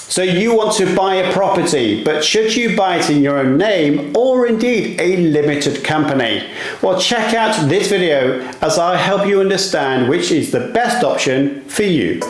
So you want to buy a property, but should you buy it in your own name or indeed a limited company? Well, check out this video as I help you understand which is the best option for you.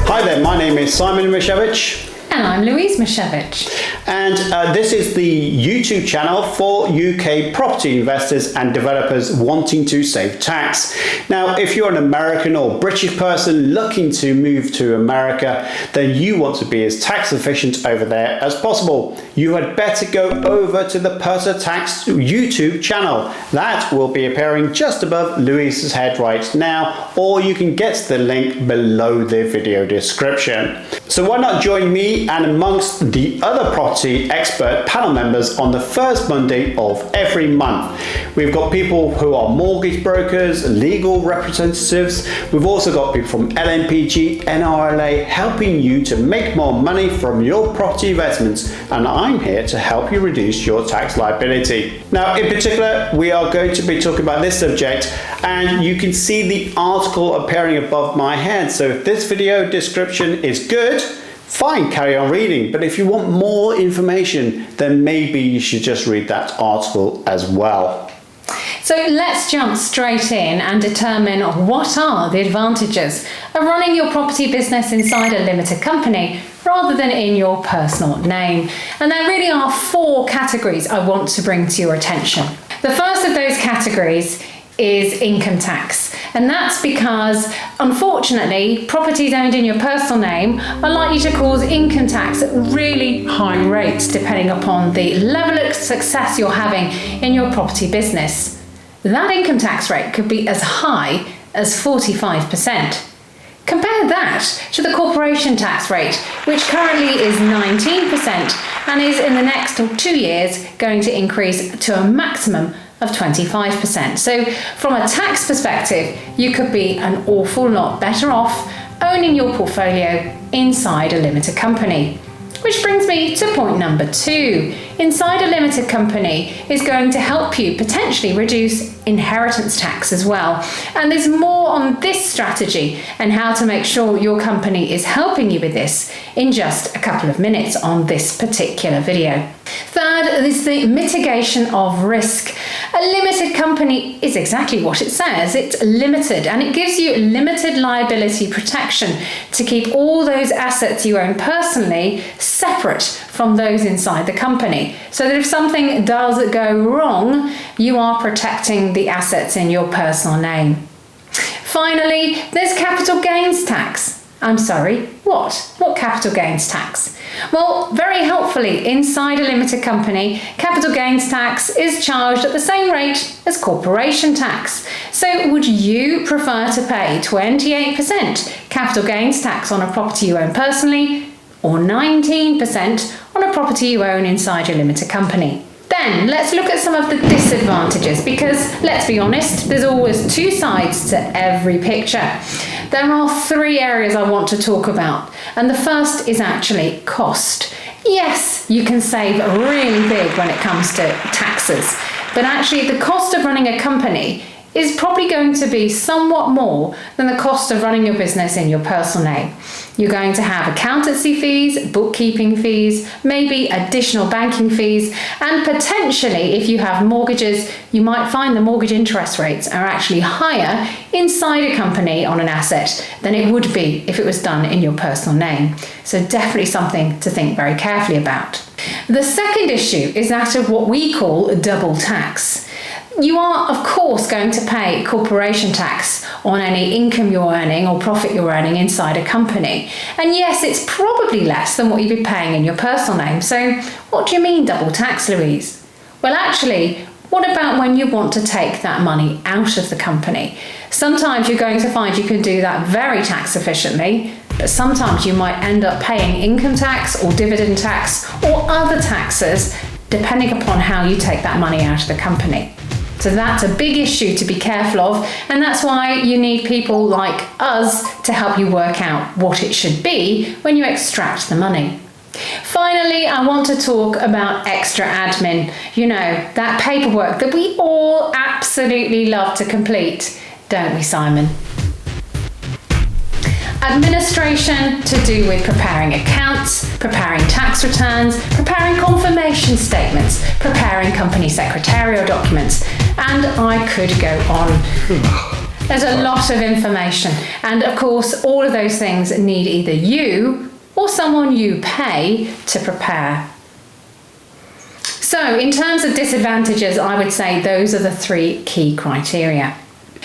Hi there, my name is Simon Misiewicz. And I'm Louise Misiewicz. And this is the YouTube channel for UK property investors and developers wanting to save tax. Now, if you're an American or British person looking to move to America, then you want to be as tax efficient over there as possible. You had better go over to the Purser Tax YouTube channel. That will be appearing just above Louise's head right now, or you can get the link below the video description. So why not join me and amongst the other property expert panel members on the first Monday of every month. We've got people who are mortgage brokers, legal representatives. We've also got people from LMPG, NRLA helping you to make more money from your property investments, and I'm here to help you reduce your tax liability. Now, in particular, we are going to be talking about this subject, and you can see the article appearing above my head. So if this video description is good, fine, carry on reading. But if you want more information, then maybe you should just read that article as well. So let's jump straight in and determine what are the advantages of running your property business inside a limited company rather than in your personal name. And there really are four categories I want to bring to your attention. The first of those categories is income tax, and that's because unfortunately properties owned in your personal name are likely to cause income tax at really high rates depending upon the level of success you're having in your property business. That income tax rate could be as high as 45%. Compare that to the corporation tax rate, which currently is 19% and is in the next 2 years going to increase to a maximum of 25%. So from a tax perspective, you could be an awful lot better off owning your portfolio inside a limited company. Which brings me to point number 2. Inside a limited company is going to help you potentially reduce inheritance tax as well. And there's more on this strategy and how to make sure your company is helping you with this in just a couple of minutes on this particular video. Third is the mitigation of risk. A limited company is exactly what it says. It's limited, and it gives you limited liability protection to keep all those assets you own personally separate from those inside the company, so that if something does go wrong, you are protecting the assets in your personal name. Finally, there's capital gains tax. I'm sorry, what? What capital gains tax? Well, very helpfully, inside a limited company, capital gains tax is charged at the same rate as corporation tax. So would you prefer to pay 28% capital gains tax on a property you own personally, or 19% on a property you own inside your limited company? Then let's look at some of the disadvantages, because let's be honest, there's always two sides to every picture. There are 3 areas I want to talk about, and the first is actually cost. Yes, you can save really big when it comes to taxes, but actually the cost of running a company is probably going to be somewhat more than the cost of running your business in your personal name. You're going to have accountancy fees, bookkeeping fees, maybe additional banking fees, and potentially if you have mortgages, you might find the mortgage interest rates are actually higher inside a company on an asset than it would be if it was done in your personal name. So definitely something to think very carefully about. The second issue is that of what we call double tax. You are, of course, going to pay corporation tax on any income you're earning or profit you're earning inside a company. And yes, it's probably less than what you'd be paying in your personal name. So what do you mean double tax, Louise? Well, actually, what about when you want to take that money out of the company? Sometimes you're going to find you can do that very tax efficiently, but sometimes you might end up paying income tax or dividend tax or other taxes depending upon how you take that money out of the company. So that's a big issue to be careful of, and that's why you need people like us to help you work out what it should be when you extract the money. Finally, I want to talk about extra admin. You know, that paperwork that we all absolutely love to complete, don't we, Simon? Administration to do with preparing accounts, preparing tax returns, preparing confirmation statements, preparing company secretarial documents, and I could go on. There's a lot of information, and of course all of those things need either you or someone you pay to prepare. So in terms of disadvantages, I would say those are the 3 key criteria.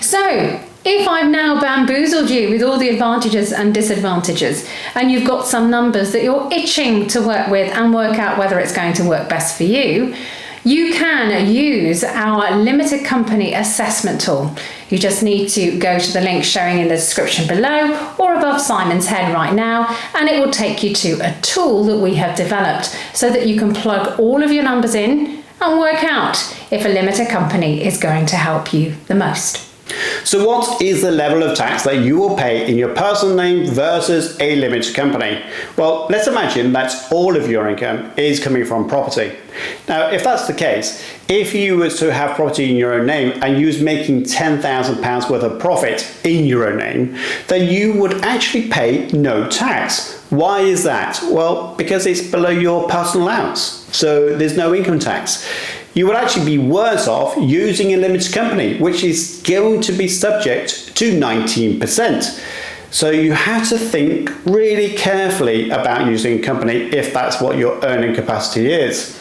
So if I've now bamboozled you with all the advantages and disadvantages, and you've got some numbers that you're itching to work with and work out whether it's going to work best for you, you can use our limited company assessment tool. You just need to go to the link showing in the description below or above Simon's head right now, and it will take you to a tool that we have developed so that you can plug all of your numbers in and work out if a limited company is going to help you the most. So what is the level of tax that you will pay in your personal name versus a limited company? Well, let's imagine that all of your income is coming from property. Now, if that's the case, if you were to have property in your own name and you was making £10,000 worth of profit in your own name, then you would actually pay no tax. Why is that? Well, because it's below your personal allowance, so there's no income tax. You would actually be worse off using a limited company, which is going to be subject to 19%. So you have to think really carefully about using a company if that's what your earning capacity is.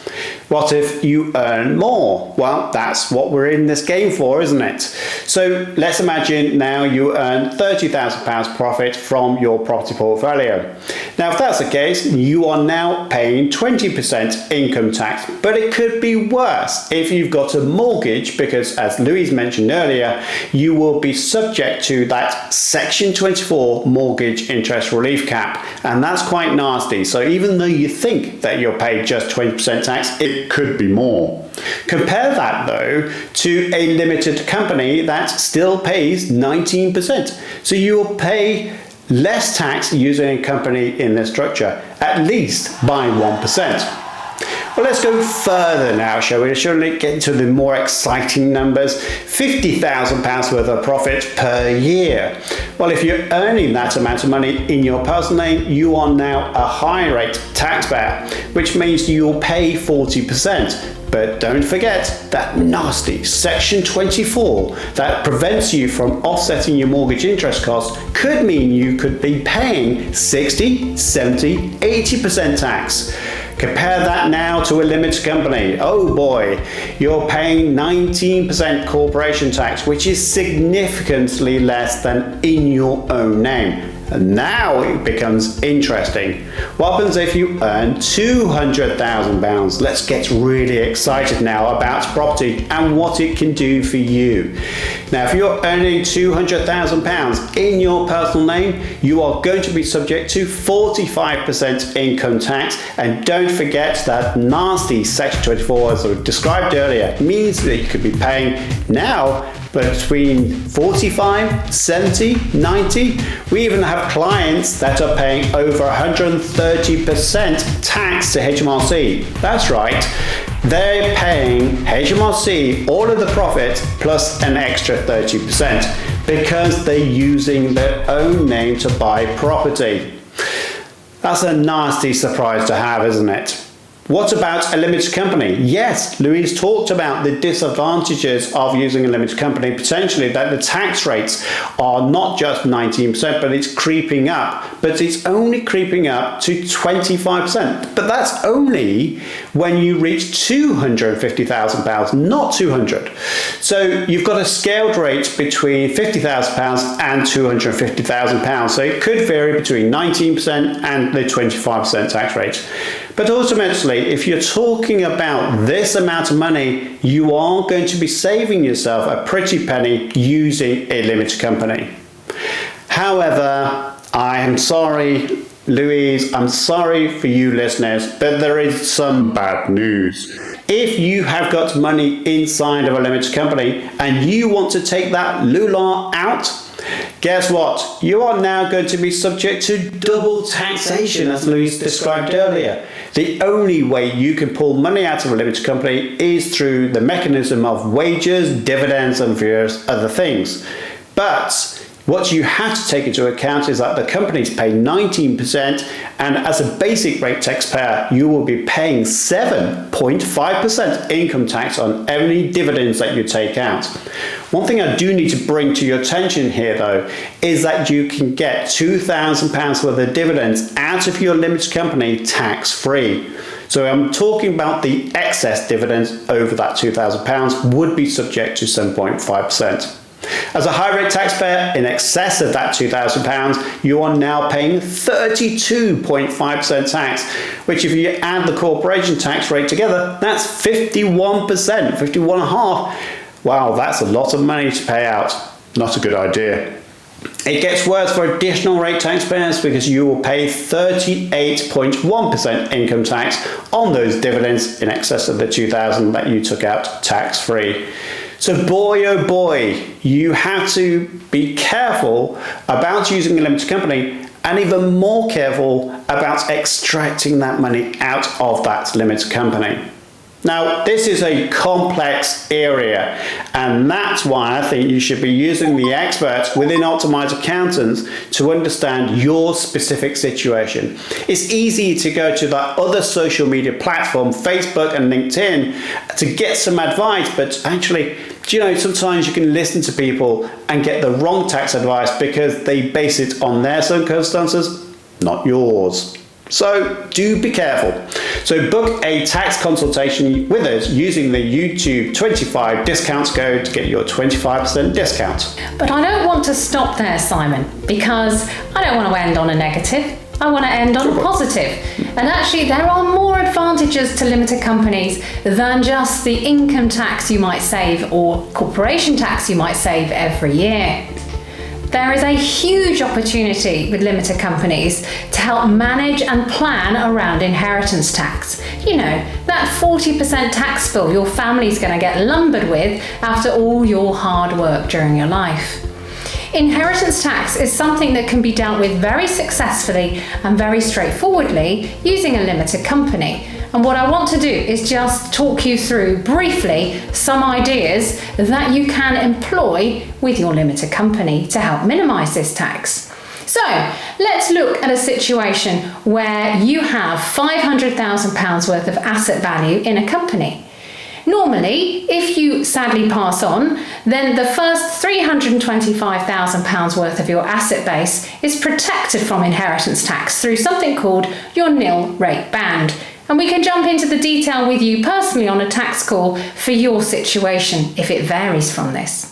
What if you earn more? Well, that's what we're in this game for, isn't it? So let's imagine now you earn £30,000 profit from your property portfolio. Now, if that's the case, you are now paying 20% income tax, but it could be worse if you've got a mortgage because, as Louise mentioned earlier, you will be subject to that Section 24 mortgage interest relief cap, and that's quite nasty. So even though you think that you're paid just 20% tax, it could be more. Compare that though to a limited company that still pays 19%. So you will pay less tax using a company in this structure, at least by 1%. Well, let's go further now, shall we? Shall we get into the more exciting numbers? £50,000 worth of profit per year. Well, if you're earning that amount of money in your personal name, you are now a high rate taxpayer, which means you'll pay 40%. But don't forget that nasty Section 24 that prevents you from offsetting your mortgage interest costs could mean you could be paying 60, 70, 80% tax. Compare that now to a limited company. Oh boy, you're paying 19% corporation tax, which is significantly less than in your own name. And now it becomes interesting. What happens if you earn £200,000? Let's get really excited now about property and what it can do for you. Now, if you're earning £200,000 in your personal name, you are going to be subject to 45% income tax. And don't forget that nasty Section 24, as I described earlier, means that you could be paying now between 45, 70, 90. We even have clients that are paying over 130% tax to HMRC. That's right. They're paying HMRC all of the profit plus an extra 30% because they're using their own name to buy property. That's a nasty surprise to have, isn't it? What about a limited company? Yes, Louise talked about the disadvantages of using a limited company, potentially that the tax rates are not just 19%, but it's creeping up. But it's only creeping up to 25%. But that's only when you reach £250,000, not 200. So you've got a scaled rate between £50,000 and £250,000. So it could vary between 19% and the 25% tax rate. But ultimately, if you're talking about this amount of money, you are going to be saving yourself a pretty penny using a limited company. However, I am sorry, Louise, I'm sorry for you listeners, but there is some bad news. If you have got money inside of a limited company and you want to take that loolah out, guess what? You are now going to be subject to double taxation, as Louise described earlier. The only way you can pull money out of a limited company is through the mechanism of wages, dividends, and various other things. But What you have to take into account is that the companies pay 19%, and as a basic rate taxpayer, you will be paying 7.5% income tax on any dividends that you take out. One thing I do need to bring to your attention here, though, is that you can get £2,000 worth of dividends out of your limited company tax-free. So I'm talking about the excess dividends over that £2,000 would be subject to 7.5%. As a high rate taxpayer in excess of that £2,000, you are now paying 32.5% tax, which if you add the corporation tax rate together, that's 51%, 51.5%. Wow, that's a lot of money to pay out. Not a good idea. It gets worse for additional rate taxpayers because you will pay 38.1% income tax on those dividends in excess of the $2,000 that you took out tax-free. So boy, oh boy, you have to be careful about using a limited company, and even more careful about extracting that money out of that limited company. Now, this is a complex area, and that's why I think you should be using the experts within Optimise Accountants to understand your specific situation. It's easy to go to that other social media platform, Facebook and LinkedIn, to get some advice, but actually, do you know, sometimes you can listen to people and get the wrong tax advice because they base it on their circumstances, not yours. So do be careful. So book a tax consultation with us using the YouTube 25 discounts code to get your 25% discount. But I don't want to stop there, Simon, because I don't want to end on a negative. I want to end on a positive. And actually, there are more advantages to limited companies than just the income tax you might save or corporation tax you might save every year. There is a huge opportunity with limited companies to help manage and plan around inheritance tax. You know, that 40% tax bill your family's going to get lumbered with after all your hard work during your life. Inheritance tax is something that can be dealt with very successfully and very straightforwardly using a limited company. And what I want to do is just talk you through briefly some ideas that you can employ with your limited company to help minimise this tax. So let's look at a situation where you have £500,000 worth of asset value in a company. Normally, if you sadly pass on, then the first £325,000 worth of your asset base is protected from inheritance tax through something called your nil rate band. And we can jump into the detail with you personally on a tax call for your situation if it varies from this.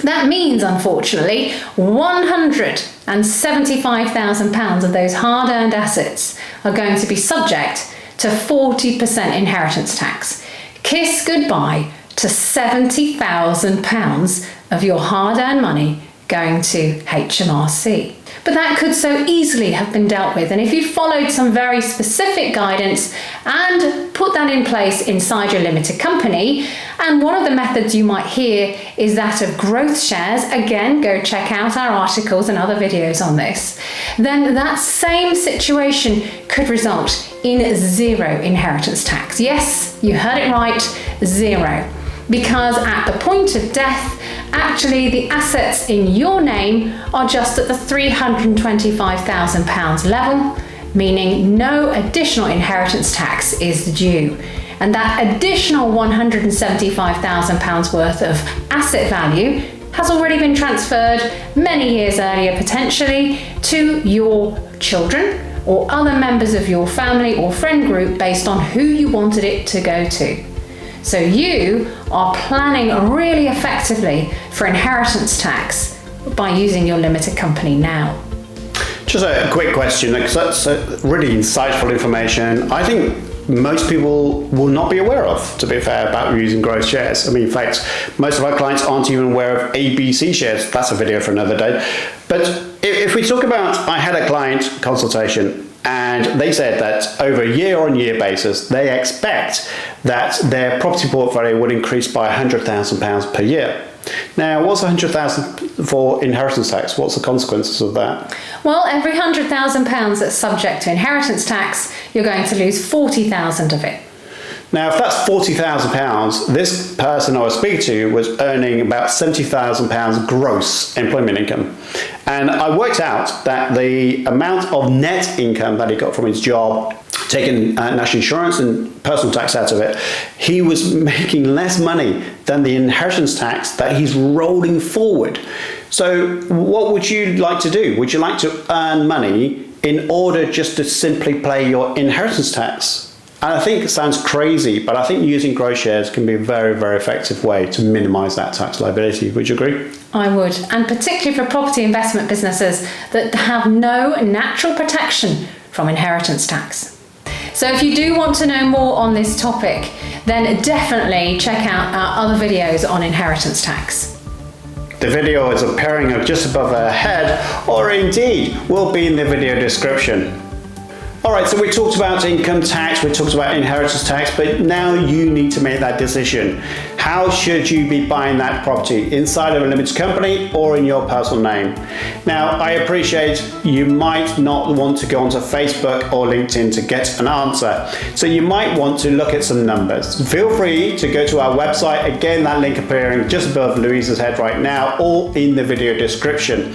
That means, unfortunately, £175,000 of those hard-earned assets are going to be subject to 40% inheritance tax. Kiss goodbye to £70,000 of your hard-earned money going to HMRC. But that could so easily have been dealt with, and if you followed some very specific guidance and put that in place inside your limited company, and one of the methods you might hear is that of growth shares, again, go check out our articles and other videos on this, then that same situation could result in zero inheritance tax. Yes, you heard it right, zero. Because at the point of death, actually the assets in your name are just at the £325,000 level, meaning no additional inheritance tax is due. And that additional £175,000 worth of asset value has already been transferred many years earlier, potentially, to your children or other members of your family or friend group based on who you wanted it to go to. So you are planning really effectively for inheritance tax by using your limited company now. Just a quick question, because that's really insightful information. I think most people will not be aware of, to be fair, about using growth shares. I mean, in fact, most of our clients aren't even aware of ABC shares. That's a video for another day. But if we talk about, I had a client consultation, and they said that over a year-on-year basis, they expect that their property portfolio would increase by £100,000 per year. Now, what's £100,000 for inheritance tax? What's the consequences of that? Well, every £100,000 that's subject to inheritance tax, you're going to lose £40,000 of it. Now, if that's £40,000, this person I was speaking to was earning about £70,000 gross employment income. And I worked out that the amount of net income that he got from his job, taking national insurance and personal tax out of it, he was making less money than the inheritance tax that he's rolling forward. So what would you like to do? Would you like to earn money in order just to simply pay your inheritance tax? And I think it sounds crazy, but I think using gross shares can be a very, very effective way to minimise that tax liability. Would you agree? I would, and particularly for property investment businesses that have no natural protection from inheritance tax. So if you do want to know more on this topic, then definitely check out our other videos on inheritance tax. The video is appearing just above her head, or indeed will be in the video description. Alright, so we talked about income tax, we talked about inheritance tax, but now you need to make that decision. How should you be buying that property? Inside of a limited company or in your personal name? Now, I appreciate you might not want to go onto Facebook or LinkedIn to get an answer, so you might want to look at some numbers. Feel free to go to our website, again that link appearing just above Louise's head right now or in the video description,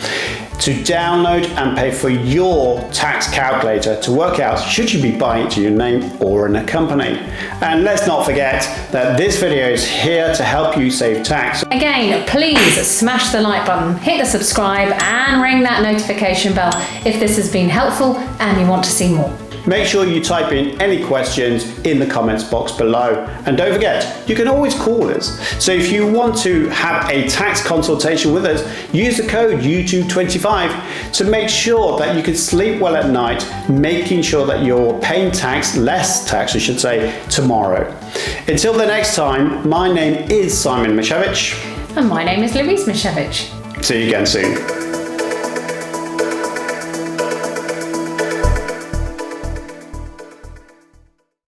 to download and pay for your tax calculator to work out should you be buying it to your name or in a company. And let's not forget that this video is here to help you save tax. Again, please smash the like button, hit the subscribe and ring that notification bell if this has been helpful and you want to see more. Make sure you type in any questions in the comments box below. And don't forget, you can always call us. So if you want to have a tax consultation with us, use the code YouTube25 to make sure that you can sleep well at night, making sure that you're paying less tax, I should say, tomorrow. Until the next time, my name is Simon Misiewicz. And my name is Louise Misiewicz. See you again soon.